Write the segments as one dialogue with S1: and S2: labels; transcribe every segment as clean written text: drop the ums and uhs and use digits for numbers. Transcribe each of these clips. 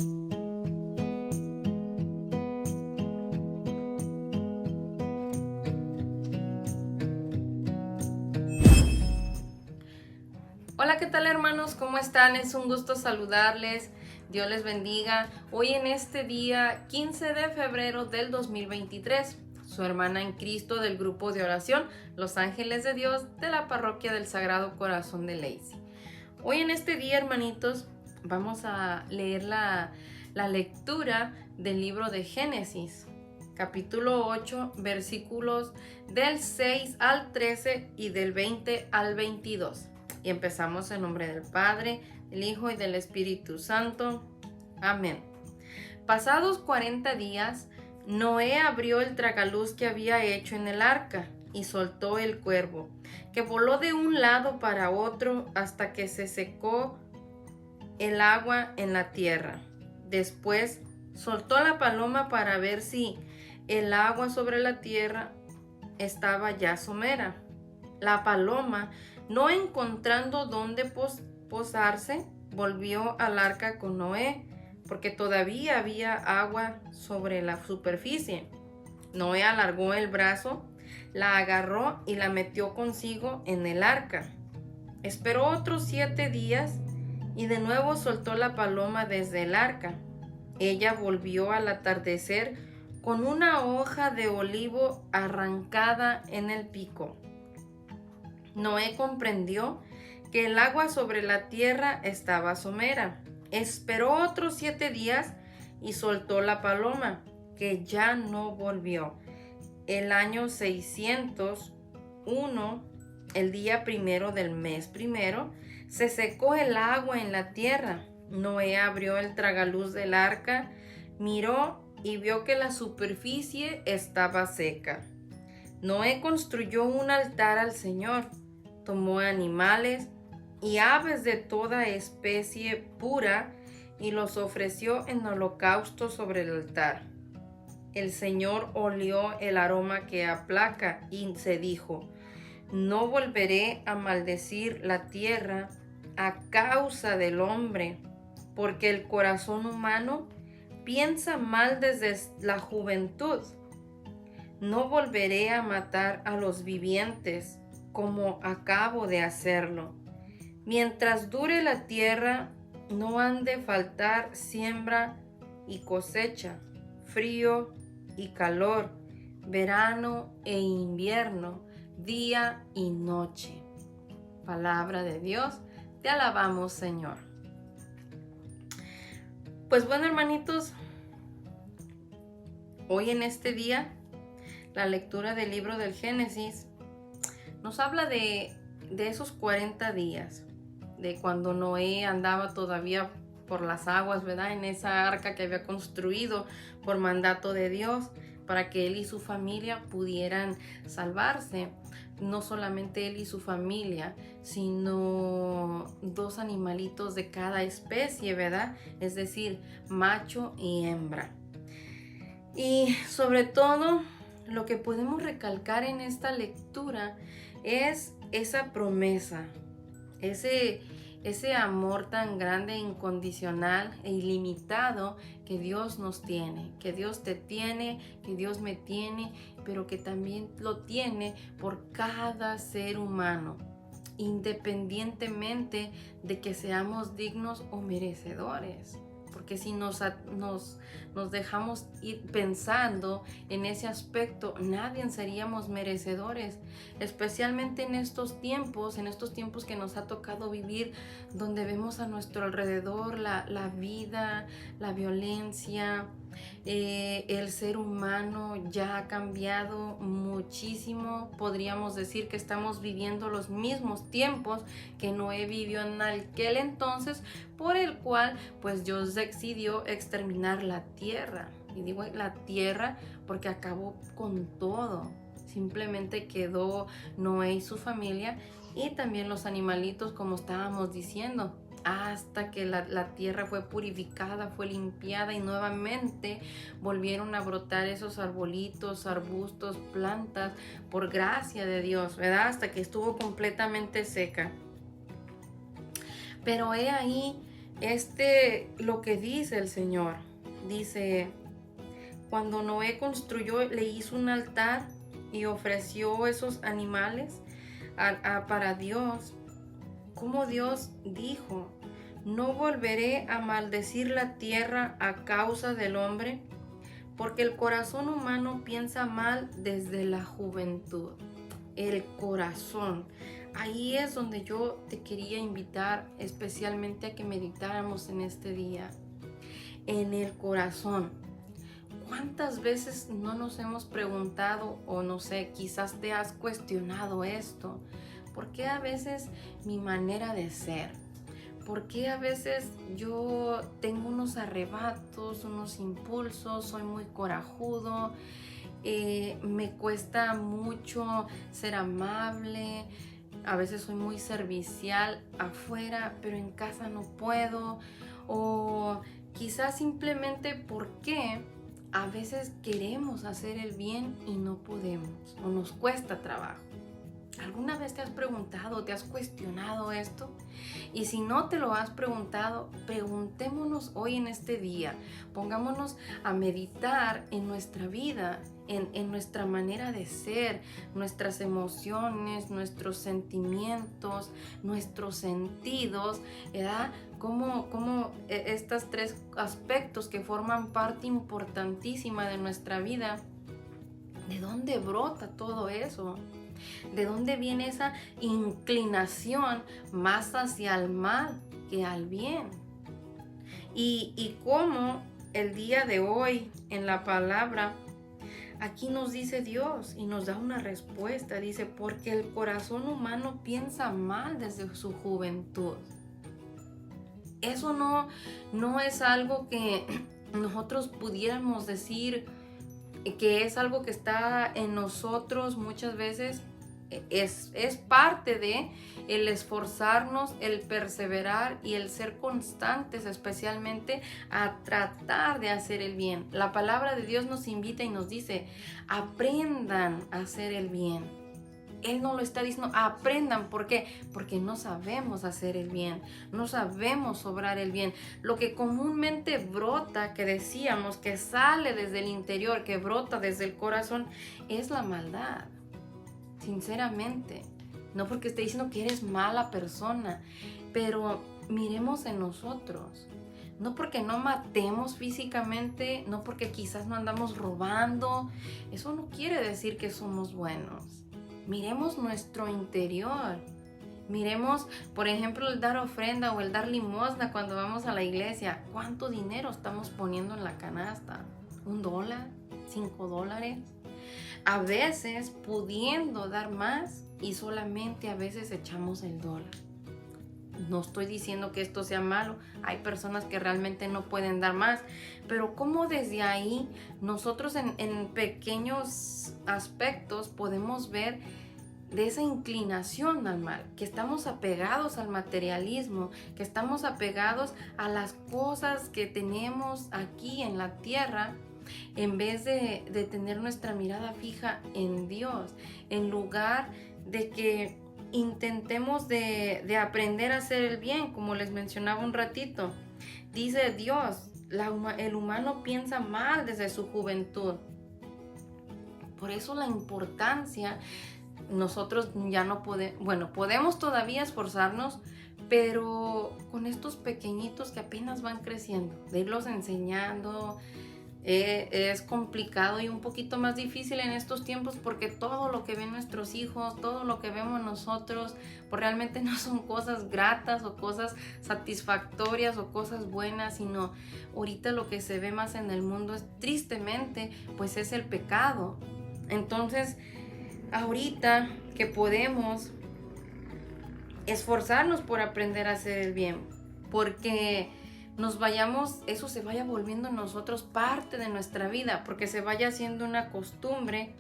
S1: Hola, ¿qué tal hermanos? ¿Cómo están? Es un gusto saludarles. Dios les bendiga. Hoy en este día 15 de febrero del 2023, su hermana en Cristo del grupo de oración Los Ángeles de Dios de la parroquia del Sagrado Corazón de Lacey. Hoy en este día, hermanitos, vamos a leer la lectura del libro de Génesis, capítulo 8, versículos del 6 al 13 y del 20 al 22. Y empezamos en nombre del Padre, del Hijo y del Espíritu Santo. Amén. Pasados 40 días, Noé abrió el tragaluz que había hecho en el arca y soltó el cuervo, que voló de un lado para otro hasta que se secó el agua en la tierra. Después soltó la paloma para ver si el agua sobre la tierra estaba ya somera. La paloma, no encontrando dónde posarse, volvió al arca con Noé, porque todavía había agua sobre la superficie. Noé alargó el brazo, la agarró y la metió consigo en el arca. Esperó otros 7 días y de nuevo soltó la paloma desde el arca. Ella volvió al atardecer con una hoja de olivo arrancada en el pico. Noé comprendió que el agua sobre la tierra estaba somera. Esperó otros 7 días y soltó la paloma, que ya no volvió. El año 601, el día primero del mes primero, se secó el agua en la tierra. Noé abrió el tragaluz del arca, miró y vio que la superficie estaba seca. Noé construyó un altar al Señor, tomó animales y aves de toda especie pura y los ofreció en holocausto sobre el altar. El Señor olió el aroma que aplaca y se dijo: no volveré a maldecir la tierra a causa del hombre, porque el corazón humano piensa mal desde la juventud. No volveré a matar a los vivientes como acabo de hacerlo. Mientras dure la tierra, no han de faltar siembra y cosecha, frío y calor, verano e invierno, día y noche. Palabra de Dios, te alabamos, Señor. Pues bueno, hermanitos, hoy en este día, la lectura del libro del Génesis nos habla de esos 40 días, de cuando Noé andaba todavía por las aguas, ¿verdad? En esa arca que había construido por mandato de Dios para que él y su familia pudieran salvarse. No solamente él y su familia, sino 2 animalitos de cada especie, ¿verdad? Es decir, macho y hembra. Y sobre todo, lo que podemos recalcar en esta lectura es esa promesa, ese amor tan grande, incondicional e ilimitado que Dios nos tiene, que Dios te tiene, que Dios me tiene, pero que también lo tiene por cada ser humano, independientemente de que seamos dignos o merecedores. Porque si nos dejamos ir pensando en ese aspecto, nadie seríamos merecedores, especialmente en estos tiempos que nos ha tocado vivir, donde vemos a nuestro alrededor la vida, la violencia. El ser humano ya ha cambiado muchísimo. Podríamos decir que estamos viviendo los mismos tiempos que Noé vivió en aquel entonces, por el cual pues Dios decidió exterminar la tierra. Y digo la tierra porque acabó con todo. Simplemente quedó Noé y su familia y también los animalitos, como estábamos diciendo, hasta que la tierra fue purificada, fue limpiada y nuevamente volvieron a brotar esos arbolitos, arbustos, plantas, por gracia de Dios, ¿verdad? Hasta que estuvo completamente seca. Pero he ahí lo que dice el Señor, dice, cuando Noé construyó, le hizo un altar y ofreció esos animales para Dios, como Dios dijo, no volveré a maldecir la tierra a causa del hombre, porque el corazón humano piensa mal desde la juventud. El corazón. Ahí es donde yo te quería invitar especialmente a que meditáramos en este día. En el corazón. ¿Cuántas veces no nos hemos preguntado, o no sé, quizás te has cuestionado esto? ¿Por qué a veces mi manera de ser? ¿Por qué a veces yo tengo unos arrebatos, unos impulsos, soy muy corajudo, me cuesta mucho ser amable, a veces soy muy servicial afuera, pero en casa no puedo? O quizás simplemente porque a veces queremos hacer el bien y no podemos, o nos cuesta trabajo. ¿Alguna vez te has preguntado, te has cuestionado esto? Y si no te lo has preguntado, preguntémonos hoy en este día. Pongámonos a meditar en nuestra vida, en nuestra manera de ser, nuestras emociones, nuestros sentimientos, nuestros sentidos, ¿verdad? Cómo estos tres aspectos que forman parte importantísima de nuestra vida, ¿de dónde brota todo eso? ¿De dónde viene esa inclinación más hacia el mal que al bien? Y cómo el día de hoy en la palabra, aquí nos dice Dios y nos da una respuesta. Dice, porque el corazón humano piensa mal desde su juventud. Eso no es algo que nosotros pudiéramos decir que es algo que está en nosotros muchas veces. Es parte de el esforzarnos, el perseverar y el ser constantes, especialmente a tratar de hacer el bien. La palabra de Dios nos invita y nos dice, aprendan a hacer el bien. Él no lo está diciendo, aprendan. ¿Por qué? Porque no sabemos hacer el bien, no sabemos obrar el bien. Lo que comúnmente brota, que decíamos, que sale desde el interior, que brota desde el corazón, es la maldad. Sinceramente, no porque esté diciendo que eres mala persona, pero miremos en nosotros. No porque no matemos físicamente, no porque quizás no andamos robando, eso no quiere decir que somos buenos. Miremos nuestro interior. Miremos, por ejemplo, el dar ofrenda o el dar limosna cuando vamos a la iglesia. ¿Cuánto dinero estamos poniendo en la canasta? ¿$1? $5? A veces pudiendo dar más y solamente a veces echamos el dólar. No estoy diciendo que esto sea malo, hay personas que realmente no pueden dar más, pero como desde ahí nosotros en pequeños aspectos podemos ver de esa inclinación al mal, que estamos apegados al materialismo, que estamos apegados a las cosas que tenemos aquí en la tierra, en vez de tener nuestra mirada fija en Dios, en lugar de que intentemos de aprender a hacer el bien, como les mencionaba un ratito. Dice Dios, el humano piensa mal desde su juventud. Por eso la importancia, nosotros ya no podemos, podemos todavía esforzarnos, pero con estos pequeñitos que apenas van creciendo, de irlos enseñando. Es complicado y un poquito más difícil en estos tiempos porque todo lo que ven nuestros hijos, todo lo que vemos nosotros, pues realmente no son cosas gratas o cosas satisfactorias o cosas buenas, sino ahorita lo que se ve más en el mundo es tristemente, pues es el pecado. Entonces, ahorita que podemos esforzarnos por aprender a hacer el bien, porque eso se vaya volviendo en nosotros parte de nuestra vida, porque se vaya haciendo una costumbre,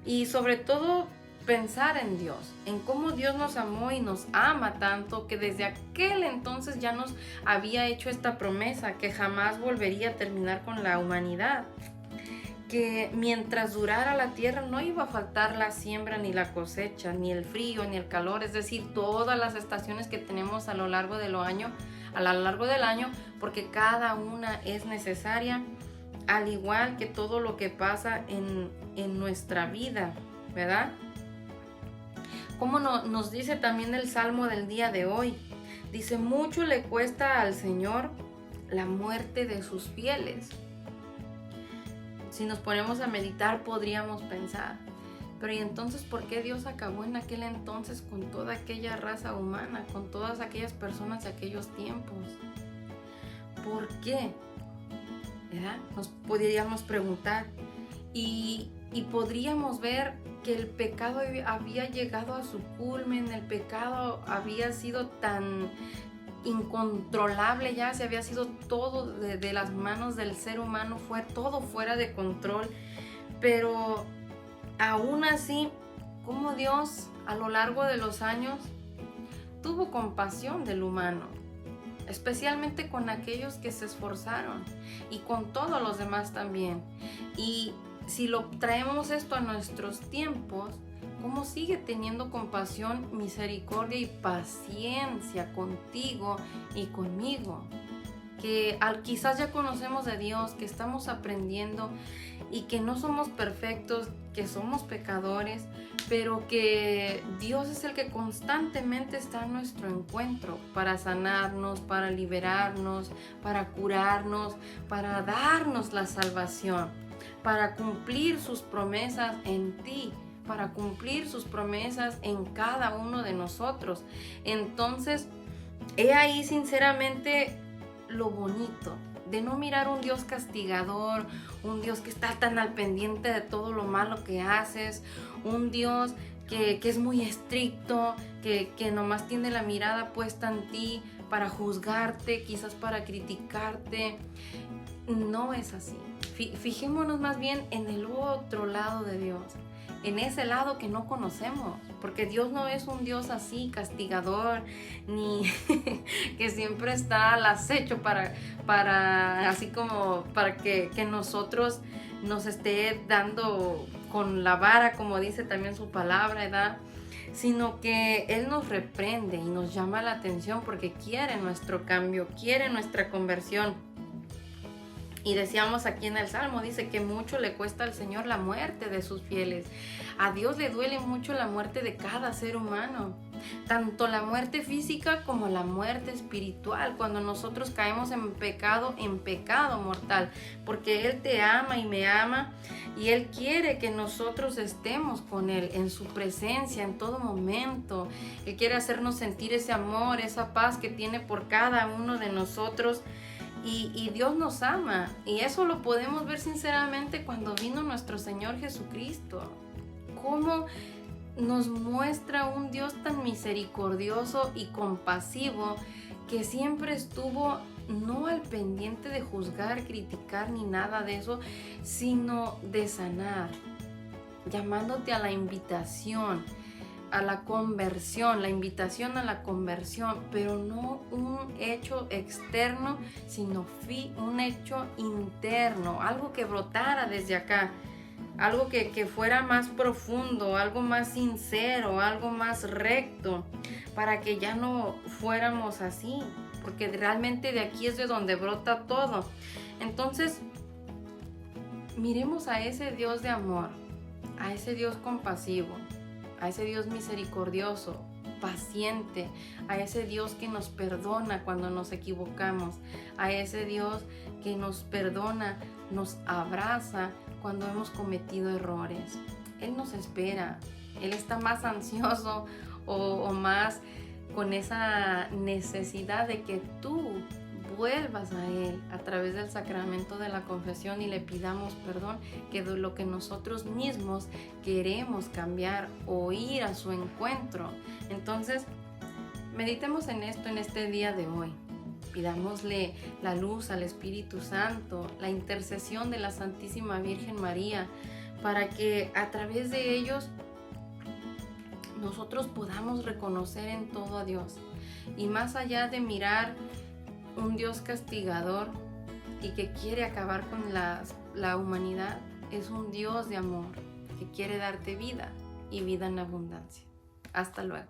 S1: y sobre todo pensar en Dios, en cómo Dios nos amó y nos ama tanto, que desde aquel entonces ya nos había hecho esta promesa, que jamás volvería a terminar con la humanidad, que mientras durara la tierra no iba a faltar la siembra ni la cosecha, ni el frío ni el calor, es decir, todas las estaciones que tenemos a lo largo del año. a lo largo del año, porque cada una es necesaria, al igual que todo lo que pasa en nuestra vida, ¿verdad? Como nos dice también el Salmo del día de hoy, dice, mucho le cuesta al Señor la muerte de sus fieles. Si nos ponemos a meditar, podríamos pensar, pero ¿y entonces por qué Dios acabó en aquel entonces con toda aquella raza humana, con todas aquellas personas de aquellos tiempos? ¿Por qué? ¿Verdad? Nos podríamos preguntar y podríamos ver que el pecado había llegado a su culmen, el pecado había sido tan incontrolable, ya se había sido todo de las manos del ser humano, fue todo fuera de control, pero aún así, como Dios a lo largo de los años tuvo compasión del humano, especialmente con aquellos que se esforzaron y con todos los demás también. Y si lo traemos esto a nuestros tiempos, ¿cómo sigue teniendo compasión, misericordia y paciencia contigo y conmigo? Que quizás ya conocemos de Dios, que estamos aprendiendo y que no somos perfectos, que somos pecadores, pero que Dios es el que constantemente está a nuestro encuentro para sanarnos, para liberarnos, para curarnos, para darnos la salvación, para cumplir sus promesas en ti, para cumplir sus promesas en cada uno de nosotros. Entonces, he ahí sinceramente lo bonito de no mirar un Dios castigador, un Dios que está tan al pendiente de todo lo malo que haces, un Dios que es muy estricto, que nomás tiene la mirada puesta en ti para juzgarte, quizás para criticarte. No es así. Fijémonos más bien en el otro lado de Dios, en ese lado que no conocemos, porque Dios no es un Dios así castigador, ni que siempre está al acecho para así como para que nosotros nos esté dando con la vara, como dice también su palabra, ¿verdad? Sino que Él nos reprende y nos llama la atención porque quiere nuestro cambio, quiere nuestra conversión. Y decíamos aquí en el Salmo, dice que mucho le cuesta al Señor la muerte de sus fieles. A Dios le duele mucho la muerte de cada ser humano, tanto la muerte física como la muerte espiritual, cuando nosotros caemos en pecado mortal, porque Él te ama y me ama, y Él quiere que nosotros estemos con Él, en su presencia, en todo momento. Él quiere hacernos sentir ese amor, esa paz que tiene por cada uno de nosotros. Y Dios nos ama, y eso lo podemos ver sinceramente cuando vino nuestro Señor Jesucristo. Cómo nos muestra un Dios tan misericordioso y compasivo, que siempre estuvo no al pendiente de juzgar, criticar ni nada de eso, sino de sanar, llamándote a la invitación, a la conversión, la invitación a la conversión, pero no un hecho externo, sino un hecho interno, algo que brotara desde acá, algo que fuera más profundo, algo más sincero, algo más recto, para que ya no fuéramos así, porque realmente de aquí es de donde brota todo. Entonces, miremos a ese Dios de amor, a ese Dios compasivo, a ese Dios misericordioso, paciente, a ese Dios que nos perdona cuando nos equivocamos, a ese Dios que nos perdona, nos abraza cuando hemos cometido errores. Él nos espera, Él está más ansioso o más con esa necesidad de que tú vuelvas a Él a través del sacramento de la confesión y le pidamos perdón, que de lo que nosotros mismos queremos cambiar o ir a su encuentro. Entonces, meditemos en esto en este día de hoy. Pidámosle la luz al Espíritu Santo, la intercesión de la Santísima Virgen María, para que a través de ellos nosotros podamos reconocer en todo a Dios. Y más allá de mirar un Dios castigador y que quiere acabar con la humanidad, es un Dios de amor que quiere darte vida y vida en abundancia. Hasta luego.